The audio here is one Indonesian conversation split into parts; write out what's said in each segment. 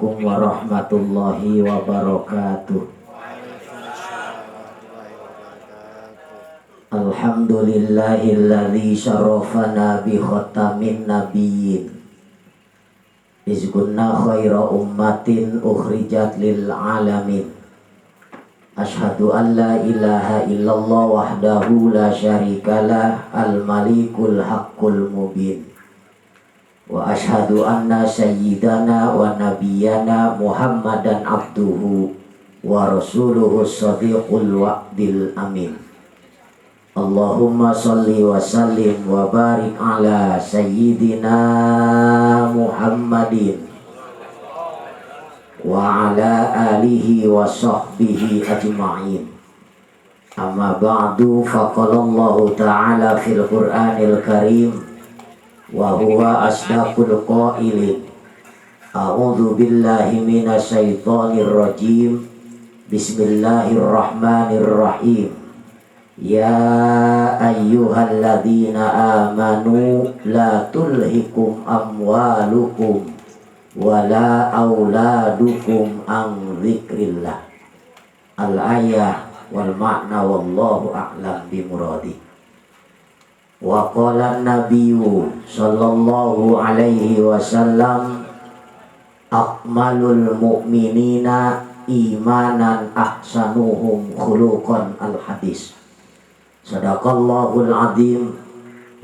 Assalamualaikum warahmatullahi wabarakatuh. Alhamdulillahilladzi syarafana bi khatamin nabiyyin izkunna khaira ummatin ukhrijat lil alamin. Asyhadu an la ilaha illallah wahdahu la syarikalah al malikul haqqul mubin. Wa asyhadu anna sayyidana wa nabiyyana Muhammadan abduhu wa rasuluhu shadiqul wa'dil amin. Allahumma salli wa sallim wa barik ala sayyidina Muhammadin wa ala alihi wa sahbihi ajma'in. Amma ba'du, faqala Allahu ta'ala fil Qur'anil Karim wa huwa asdaqul qailin. A'udzu billahi minasy syaithanir rajim. Bismillahirrahmanirrahim. Ya ayyuhalladzina amanu la tulhikum amwalukum wala auladukum an dzikrillah. Al-ayah wal ma'na wallahu a'lam bimuradi. Wa qala an-nabiyyu sallallahu alaihi wasallam akmalul mu'minina imanan ahsanuhum khuluqan. Al-hadis. Sadaqallahul azim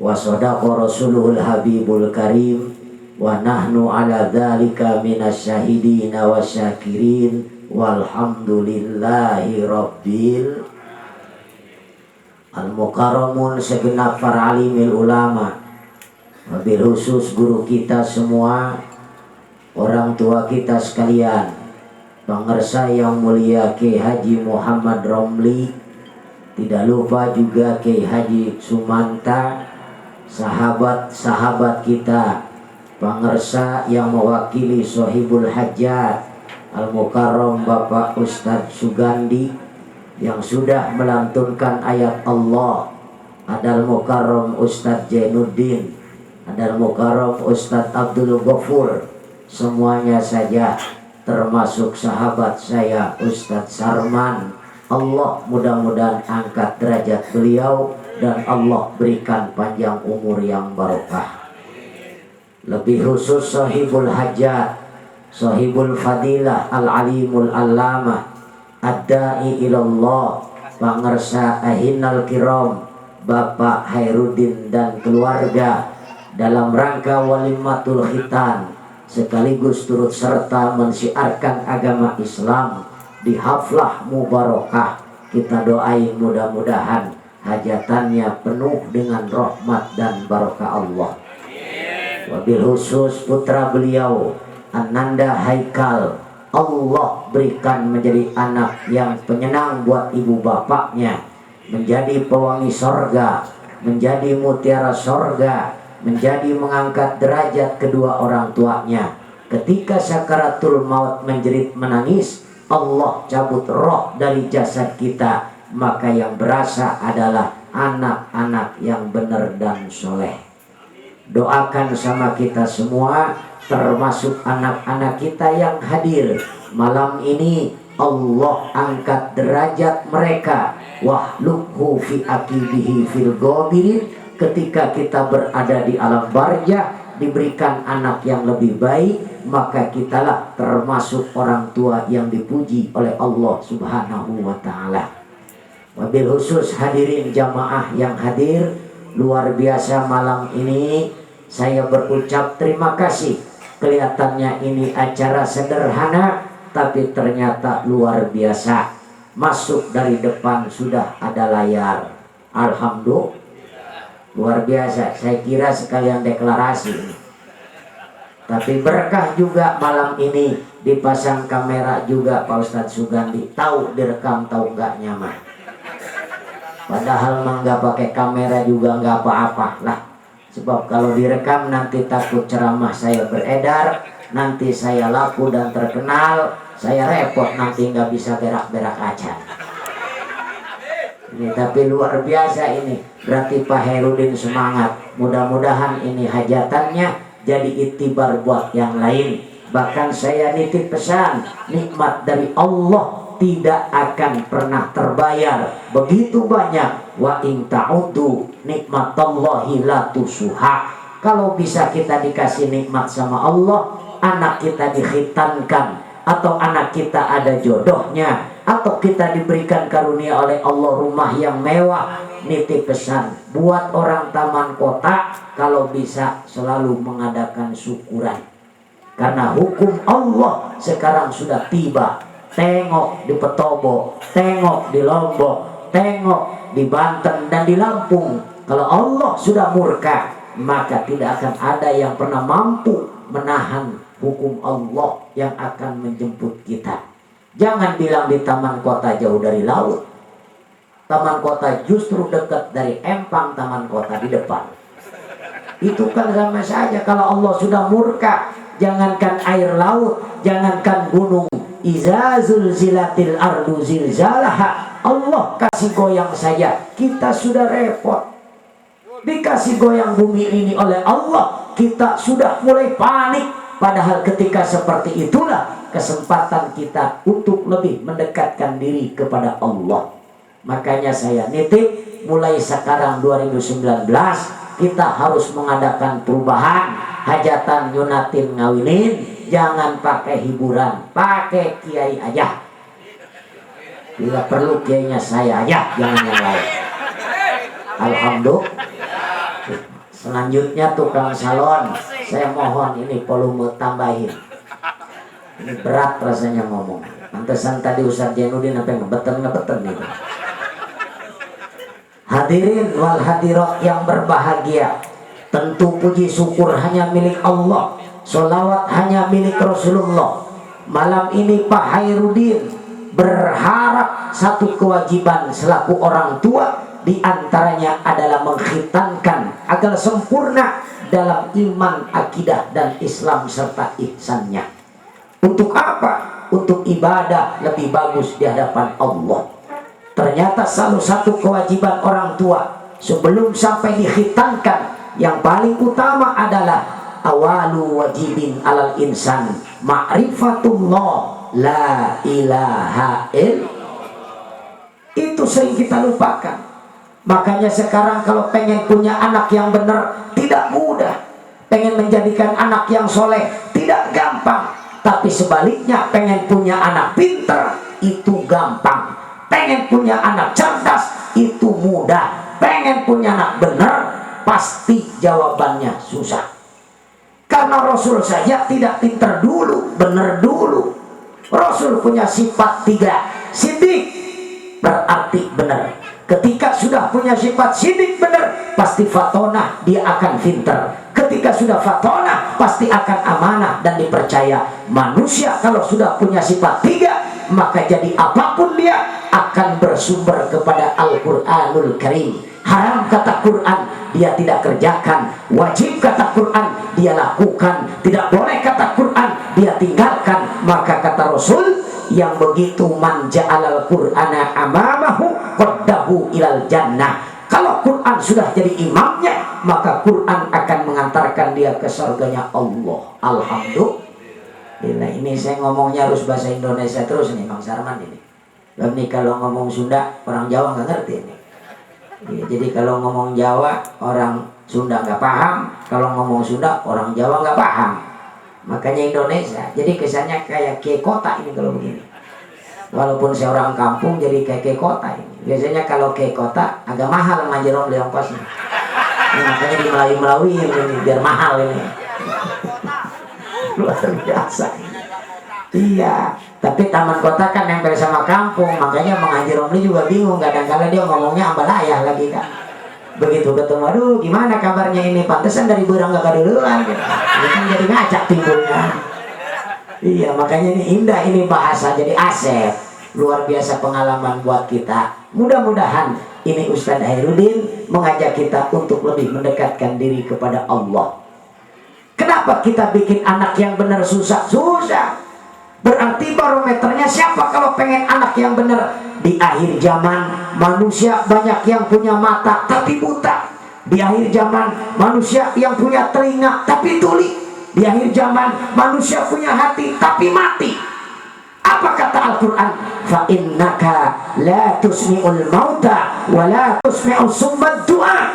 wa sadaqa rasuluhul habibul karim wa nahnu ala dzalika minasyahidin wa syakirin walhamdulillahi rabbil al-mukarramun. Segenap para alimil ulama, wabil khusus guru kita semua, orang tua kita sekalian, pangersa yang mulia Kiai Haji Muhammad Romli, tidak lupa juga Kiai Haji Sumanta, sahabat-sahabat kita, pangersa yang mewakili Sohibul Hajat Al-Mukarram Bapak Ustadz Sugandi yang sudah melantunkan ayat Allah, ada Al-Mukarram Ustadz Jainuddin, ada Al-Mukarram Ustadz Abdul Ghafur, semuanya saja, termasuk sahabat saya Ustadz Sarman. Allah mudah-mudahan angkat derajat beliau dan Allah berikan panjang umur yang barokah. Lebih khusus Sohibul Hajat, Sohibul Fadilah, Al-Alimul Allamah, Ad-Da'i ilallah, pangersa Ahinal Kiram Bapak Khairuddin dan keluarga dalam rangka walimatul khitan, sekaligus turut serta mensiarkan agama Islam di haflah mubarakah. Kita doain mudah-mudahan hajatannya penuh dengan rahmat dan barokah Allah. Wabil khusus putra beliau Ananda Haikal, Allah berikan menjadi anak yang penyenang buat ibu bapaknya, menjadi pewangi sorga, menjadi mutiara sorga, menjadi mengangkat derajat kedua orang tuanya. Ketika sakaratul maut menjerit menangis, Allah cabut roh dari jasad kita, maka yang berasa adalah anak-anak yang benar dan soleh. Doakan sama kita semua, termasuk anak-anak kita yang hadir malam ini, Allah angkat derajat mereka. Wahlukhu fi aqibihi fil ghabirin. Ketika kita berada di alam barzah, diberikan anak yang lebih baik, maka kitalah termasuk orang tua yang dipuji oleh Allah Subhanahu wa ta'ala. Wabil khusus hadirin jamaah yang hadir, luar biasa malam ini saya berucap terima kasih. Kelihatannya ini acara sederhana, tapi ternyata luar biasa. Masuk dari depan sudah ada layar. Alhamdulillah, luar biasa. Saya kira sekalian deklarasi, tapi berkah juga malam ini dipasang kamera juga Pak Ustadz Sugandi. Tahu direkam tahu nggak nyaman. Padahal mah nggak pakai kamera juga nggak apa-apa lah. Sebab kalau direkam nanti takut ceramah saya beredar, nanti saya laku dan terkenal, saya repot nanti nggak bisa berak-berak aja. Ini tapi luar biasa ini. Berarti Pak Khairuddin semangat. Mudah-mudahan ini hajatannya jadi itibar buat yang lain. Bahkan saya nitip pesan, nikmat dari Allah tidak akan pernah terbayar. Begitu banyak. Wa in ta'uddu nikmatallahi la tusuha. Kalau bisa kita dikasih nikmat sama Allah, anak kita dikhitankan, atau anak kita ada jodohnya, atau kita diberikan karunia oleh Allah rumah yang mewah, nitip pesan buat orang Taman Kota, kalau bisa selalu mengadakan syukuran. Karena hukum Allah sekarang sudah tiba. Tengok di Petobo, tengok di Lombok, tengok di Banten dan di Lampung. Kalau Allah sudah murka, maka tidak akan ada yang pernah mampu menahan hukum Allah yang akan menjemput kita. Jangan bilang di Taman Kota jauh dari laut. Taman Kota justru dekat dari empang Taman Kota di depan. Itu kan sama saja. Kalau Allah sudah murka, jangankan air laut, jangankan gunung, iza zulzilatil ardu zilzalaha, Allah kasih goyang saja kita sudah repot. Dikasih goyang bumi ini oleh Allah, kita sudah mulai panik. Padahal ketika seperti itulah kesempatan kita untuk lebih mendekatkan diri kepada Allah. Makanya saya nitip, mulai sekarang 2019 kita harus mengadakan perubahan. Hajatan, nyunatin, ngawinin, jangan pakai hiburan, pakai kiai aja. Bila perlu kiainya saya aja, jangan yang lain. Alhamdulillah. Selanjutnya tukang salon, saya mohon ini volume tambahin. Ini berat rasanya ngomong. Pantesan tadi Ustaz Jainuddin sampai ngebeten itu. Hadirin wal hadirat yang berbahagia, tentu puji syukur hanya milik Allah, sholawat hanya milik Rasulullah. Malam ini Pak Hairudin berharap satu kewajiban selaku orang tua, di antaranya adalah mengkhitankan agar sempurna dalam iman, akidah dan Islam serta ihsannya. Untuk apa? Untuk ibadah lebih bagus di hadapan Allah. Ternyata salah satu kewajiban orang tua sebelum sampai dikhitankan, yang paling utama adalah awalu wajibin alal insan ma'rifatullah la ilaha illallah. Itu sering kita lupakan. Makanya sekarang kalau pengen punya anak yang benar tidak mudah. Pengen menjadikan anak yang soleh tidak gampang. Tapi sebaliknya pengen punya anak pintar itu gampang. Pengen punya anak cerdas itu mudah. Pengen punya anak benar pasti jawabannya susah. Karena Rasul saja tidak pintar dulu, benar dulu. Rasul punya sifat 3. Sidik berarti benar. Ketika sudah punya sifat sidik benar, pasti fatonah, dia akan pintar. Ketika sudah fatonah, pasti akan amanah dan dipercaya. Manusia kalau sudah punya sifat 3, maka jadi apapun dia akan bersumber kepada Al-Quranul Karim. Haram kata Quran, dia tidak kerjakan. Wajib kata Quran, dia lakukan. Tidak boleh kata Quran, dia tinggalkan. Maka kata Rasul, yang begitu man ja'alal Qur'ana amamahu qaddahu ilal jannah. Kalau Quran sudah jadi imamnya, maka Quran akan mengantarkan dia ke surganya Allah. Alhamdulillah. Ini saya ngomongnya harus bahasa Indonesia terus nih Bang Sarman ini. Ini kalau ngomong Sunda, orang Jawa nggak ngerti ini. Ya, jadi kalau ngomong Jawa, orang Sunda nggak paham. Kalau ngomong Sunda, orang Jawa nggak paham. Makanya Indonesia, jadi kesannya kayak ke kota ini kalau begini. Walaupun saya orang kampung, jadi kayak ke kota ini. Biasanya kalau ke kota agak mahal ngajar beli ongkosnya. Makanya di Melawi ini biar mahal ini. Luar biasa. Iya, tapi Taman Kota kan nempel sama kampung, makanya mengajar Romli juga bingung. Kadang-kadang dia ngomongnya ambalayah lagi kan. Begitu ketemu, aduh gimana kabarnya ini, pantesan dari berang gak kaduluan gitu. Ini kan jadi ngacak timbulnya. Iya, makanya ini indah ini bahasa, jadi aset. Luar biasa pengalaman buat kita. Mudah-mudahan ini Ustadz Hairudin mengajak kita untuk lebih mendekatkan diri kepada Allah. Kenapa kita bikin anak yang benar susah? Susah. Berarti barometernya siapa kalau pengen anak yang benar? Di akhir zaman manusia banyak yang punya mata tapi buta. Di akhir zaman manusia yang punya telinga tapi tuli. Di akhir zaman manusia punya hati tapi mati. Apa kata Al-Quran? Fa innaka la tusmi'ul mauta wa la tusmi'us summad du'a.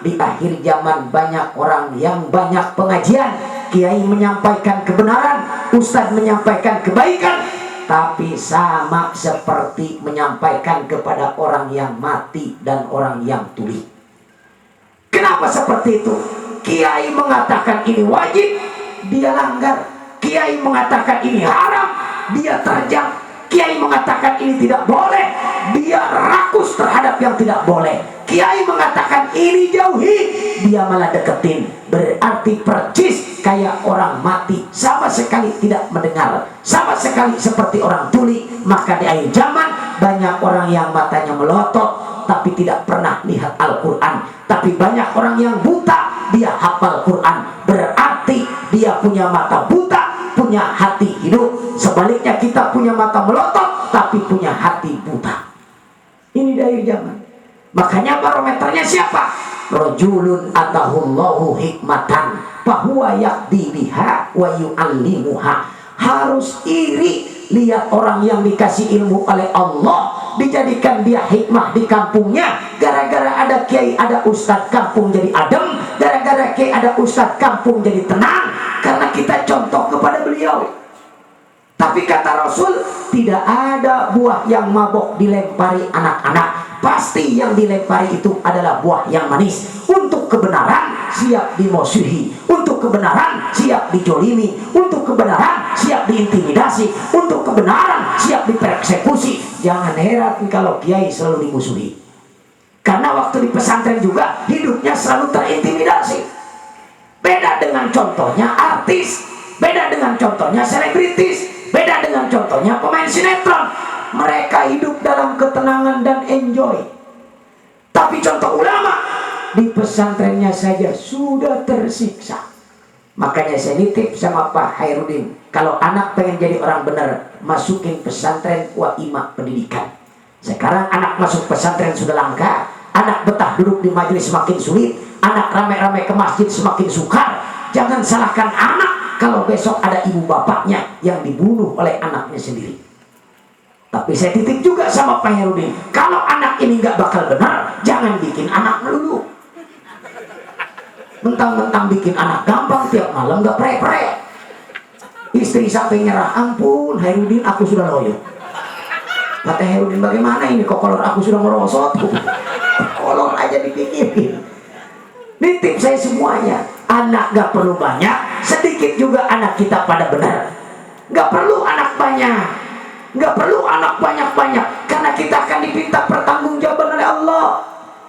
Di akhir zaman banyak orang yang banyak pengajian, kiai menyampaikan kebenaran, ustadz menyampaikan kebaikan, tapi sama seperti menyampaikan kepada orang yang mati dan orang yang tuli. Kenapa seperti itu? Kiai mengatakan ini wajib, dia langgar. Kiai mengatakan ini haram, dia terjang. Kiai mengatakan ini tidak boleh, dia rakus terhadap yang tidak boleh. Kiai mengatakan ini jauhi, dia malah deketin. Berarti percis kayak orang mati, sama sekali tidak mendengar, sama sekali seperti orang tuli. Maka di akhir zaman banyak orang yang matanya melotot tapi tidak pernah lihat Al-Quran. Tapi banyak orang yang buta, dia hafal Quran. Berarti dia punya mata buta, punya hati hidup. Sebaliknya kita punya mata melotot tapi punya hati buta. Ini dari zaman. Makanya barometernya siapa? Rajulun atahullahu hikmatan fahuwa yaqdi biha wa yu'allimuha. Harus iri lihat orang yang dikasih ilmu oleh Allah, dijadikan dia hikmah di kampungnya. Gara-gara ada kiai, ada ustadz, kampung jadi adem. Gara-gara kiai, ada ustadz, kampung jadi tenang. Karena kita contoh kepada beliau. Tapi kata Rasul, tidak ada buah yang mabok dilempari anak-anak. Pasti yang dilempari itu adalah buah yang manis. Untuk kebenaran siap dimusuhi, untuk kebenaran siap dijolimi, untuk kebenaran siap diintimidasi, untuk kebenaran siap dipersekusi. Jangan heran kalau kiai selalu dimusuhi. Karena waktu di pesantren juga hidupnya selalu terintimidasi. Beda dengan contohnya artis, beda dengan contohnya selebritis, beda dengan contohnya pemain sinetron. Mereka hidup dalam ketenangan dan enjoy. Tapi contoh ulama di pesantrennya saja sudah tersiksa. Makanya saya nitip sama Pak Hairudin, kalau anak pengen jadi orang benar, masukin pesantren wa ima pendidikan. Sekarang anak masuk pesantren sudah langka. Anak betah duduk di majelis semakin sulit. Anak rame-rame ke masjid semakin sukar. Jangan salahkan anak kalau besok ada ibu bapaknya yang dibunuh oleh anaknya sendiri. Tapi saya titip juga sama Pak Herudin, kalau anak ini nggak bakal benar, jangan bikin anak melulu. Mentang-mentang bikin anak gampang, tiap malam nggak pre-pre. Istri sampai nyerah, ampun Herudin, aku sudah loyo. Kata Herudin, bagaimana ini kok kolor aku sudah merosot? Kolor aja dipikirin. Nitip saya semuanya, anak nggak perlu banyak, sedikit juga anak kita pada benar. Nggak perlu anak banyak. Nggak perlu anak banyak-banyak, karena kita akan diminta pertanggungjawaban oleh Allah.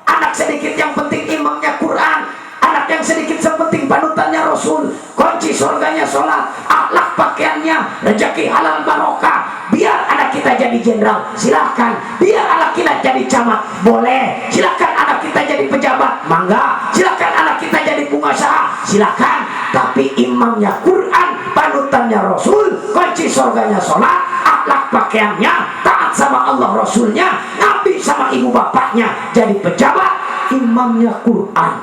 Anak sedikit yang penting imamnya Quran, anak yang sedikit sepenting panutannya Rasul. Kunci surganya sholat, akhlak pakaiannya, rezeki halal barokah. Biar anak kita jadi jenderal, silahkan. Biar anak kita jadi camat, boleh. Silahkan anak kita jadi pejabat, mangga. Silahkan anak kita jadi pengusaha, silahkan. Tapi imamnya Quran, panutannya Rasul, kunci surganya sholat, akhlak pakaiannya, taat sama Allah Rasulnya, nabi sama ibu bapaknya, jadi pejabat, imamnya Quran.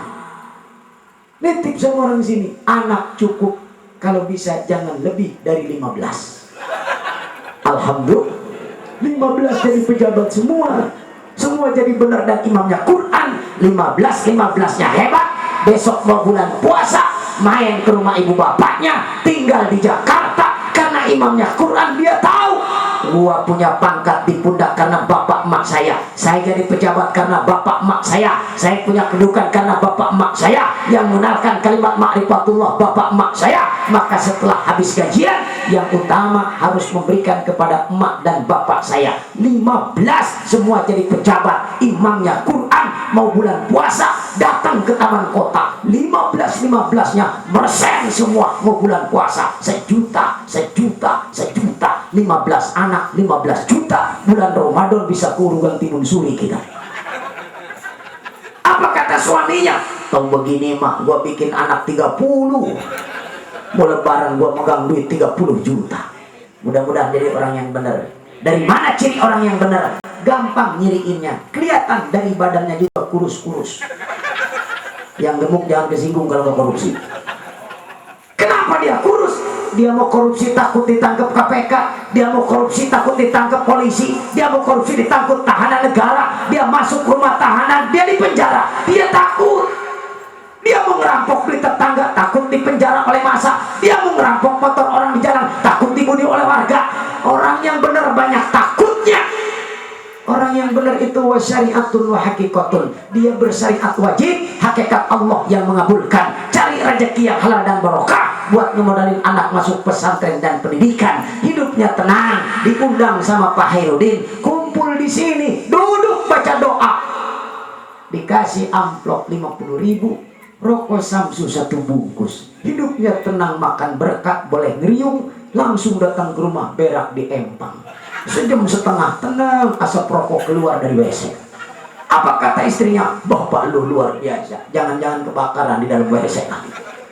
Nitip sama orang sini, anak cukup kalau bisa jangan lebih dari 15. Alhamdulillah 15 jadi pejabat semua. Semua jadi benar dan imamnya Quran. 15-15-nya hebat. Besok mau bulan puasa, main ke rumah ibu bapaknya, tinggal di Jakarta. Karena imamnya Quran, dia tahu gua punya pangkat di pundak karena bapak emak saya. Saya jadi pejabat karena bapak emak saya. Saya punya kedudukan karena bapak emak saya yang mengenalkan kalimat ma'rifatullah bapak emak saya. Maka setelah habis gajian, yang utama harus memberikan kepada emak dan bapak saya. 15 semua jadi pejabat, imamnya Quran. Mau bulan puasa, datang ke taman kota, 15-15-nya bersen semua. Mau bulan puasa, sejuta 15 anak, 15 juta. Bulan Ramadan bisa kurungan timun suri kita. Apa kata suaminya? Tong begini mah, gua bikin anak 30. Mau lebaran gua megang duit 30 juta. Mudah-mudahan jadi orang yang benar. Dari mana ciri orang yang benar? Gampang nyiriinnya, kelihatan dari badannya juga kurus-kurus. Yang gemuk jangan kesinggung kalau nggak korupsi. Kenapa dia Dia mau korupsi takut ditangkap KPK, dia mau korupsi takut ditangkap polisi, dia mau korupsi ditangkap tahanan negara, dia masuk rumah tahanan, dia di penjara, dia takut. Dia mau ngerampok duit tetangga, takut dipenjara oleh massa. Dia mau ngerampok motor orang di jalan, takut dibunuh oleh warga. Orang yang benar banyak takutnya. Orang yang benar itu wasyariatun wa hakikatun. Dia bersyariat wajib, hakikat Allah yang mengabulkan. Cari rezeki yang halal dan barokah buat ngemodalin anak masuk pesantren dan pendidikan. Hidupnya tenang, diundang sama Pak Hairudin, kumpul di sini, duduk baca doa. Dikasih amplop 50.000, rokok Samsu 1 bungkus. Hidupnya tenang, makan berkat, boleh ngeriung, langsung datang ke rumah berak di empang. Sejam setengah tenang, asap rokok keluar dari WC. Apa kata istrinya? Bapak lu luar biasa, jangan-jangan kebakaran di dalam WC.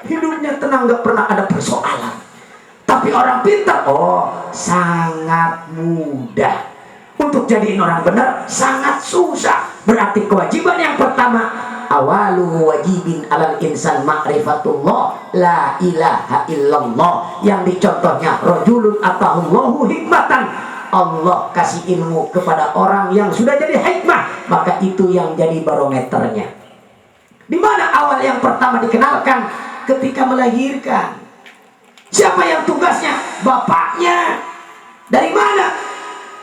Hidupnya tenang, gak pernah ada persoalan. Tapi orang pintar, oh sangat mudah. Untuk jadiin orang benar sangat susah. Berarti kewajiban yang pertama, awalu wajibin alal insan ma'rifatullah la ilaha illallah. Yang dicontohnya rajulun atahullahu hikmatan, Allah kasih ilmu kepada orang yang sudah jadi hikmah, maka itu yang jadi barometernya. Di mana awal yang pertama dikenalkan? Ketika melahirkan. Siapa yang tugasnya? Bapaknya. Dari mana?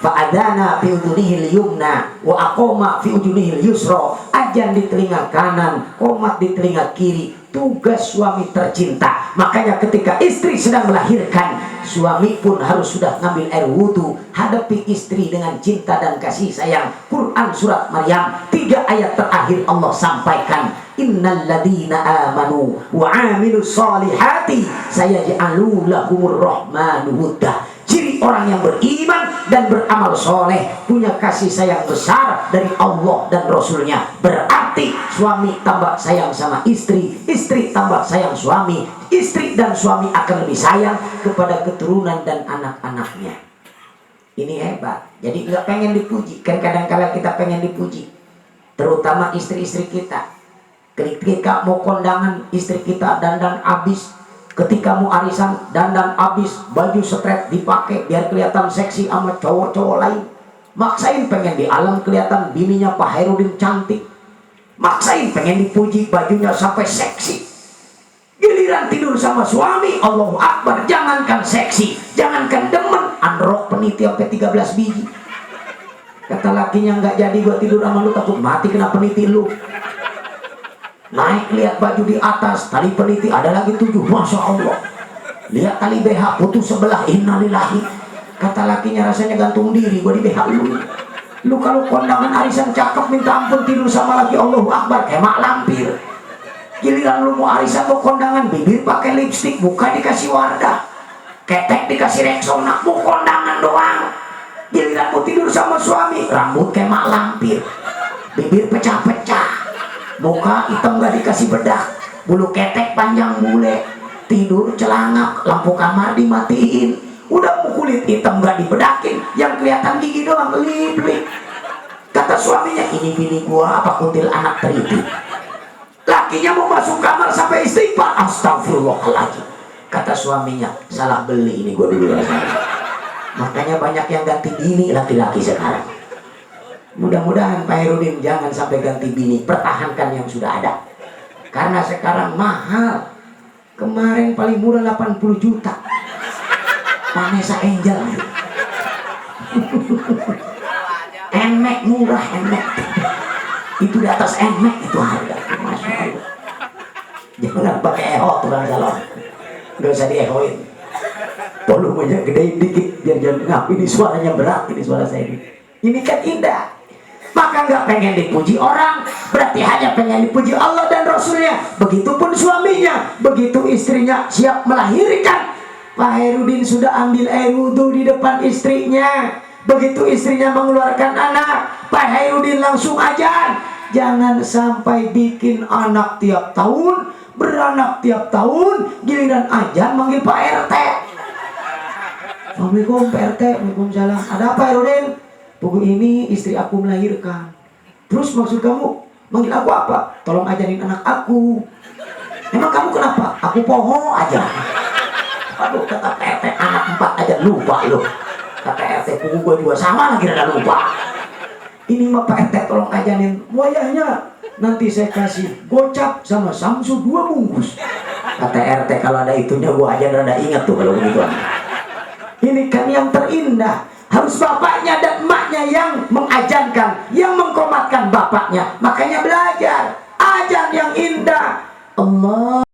Fa'adana fi udunihil yumna wa aqoma fi udunihil yusra. Ajan di telinga kanan, qomat di telinga kiri. Tugas suami tercinta. Makanya ketika istri sedang melahirkan, suami pun harus sudah ngambil air wudu, hadapi istri dengan cinta dan kasih sayang. Quran surat Maryam 3 ayat terakhir Allah sampaikan, innal ladina amanu wa amilus solihati sayaj'alu lahumur rahmanu wudda. Ciri orang yang beriman dan beramal soleh, punya kasih sayang besar dari Allah dan Rasulnya. Berarti suami tambah sayang sama istri, istri tambah sayang suami, istri dan suami akan lebih sayang kepada keturunan dan anak-anaknya. Ini hebat. Jadi nggak pengen dipuji. Kan kadang-kala kita pengen dipuji, terutama istri-istri kita. Ketika mau kondangan, istri kita dandan abis. Ketika mau arisan, dandan abis, baju stret dipakai biar kelihatan seksi sama cowok-cowok lain. Maksain pengen di alam kelihatan bininya Pak Hairudin cantik. Maksain pengen dipuji bajunya sampai seksi. Giliran tidur sama suami, Allahu Akbar, jangankan seksi, jangankan demen, androk peniti sampai 13 biji. Kata lakinya, nggak jadi gua tidur sama lu, takut mati kena peniti lu. Naik lihat baju di atas, tali peniti ada lagi 7, Masya Allah. Lihat tali BH putus sebelah, innalillahi. Kata lakinya, rasanya gantung diri gua di BH lu. Lu kalau kondangan arisan cakep minta ampun tidur sama laki, Allahu Akbar, kayak mak lampir. Giliran lu mau arisan mau kondangan, bibir pakai lipstik, muka dikasih Wardah, ketek dikasih Rexona, mau kondangan doang. Giliran mau tidur sama suami, rambut kayak mak lampir, bibir pecah-pecah, muka hitam gak dikasih bedak, bulu ketek panjang bule, tidur celangap, lampu kamar dimatiin, udah mau kulit hitam gak dibedakin, yang kelihatan gigi doang, lip-lip. Kata suaminya, ini bini gua apa kuntil anak teriti. Lakinya mau masuk kamar sampai istighfar, astagfirullahaladzim. Kata suaminya, salah beli ini gua dulu rasanya. Makanya banyak yang ganti bini laki-laki sekarang. Mudah-mudahan Pak Hairudin jangan sampai ganti bini, pertahankan yang sudah ada. Karena sekarang mahal. Kemarin paling murah 80 juta. Vanessa Angel. Emek murah, emek. Itu di atas emek itu harga. Masya Allah. Jangan pakai eho tukang salon. Gak usah diehoin. Volumenya gedein dikit biar jangan ngap. Ini suaranya berat, ini suara saya ini. Ini kan indah. Maka nggak pengen dipuji orang, berarti hanya pengen dipuji Allah dan Rasulnya. Begitupun suaminya, begitu istrinya siap melahirkan, Pak Hairudin sudah ambil air wudhu di depan istrinya. Begitu istrinya mengeluarkan anak, Pak Hairudin langsung ajan. Jangan sampai bikin anak tiap tahun, beranak tiap tahun, giliran ajan manggil Pak RT. Assalamualaikum Pak RT, waalaikumsalam. Ada apa Hairudin? Pukul ini istri aku melahirkan. Terus maksud kamu manggil aku apa? Tolong ajarin anak aku. Emang kamu kenapa? Aku poho aja. Aduh, kata PT anak 4 aja lupa loh. Kata RT kuku gue 2 sama lagi rada lupa. Ini mah Pak RT tolong ajarin wayahnya. Nanti saya kasih gocap sama samsu 2 bungkus. Kata RT kalau ada itunya gue aja rada inget tuh kalau begitu. Ini kan yang terindah. Harus bapaknya dan emaknya yang mengajarkan, yang mengkomatkan bapaknya. Makanya belajar. Ajar yang indah. Allah.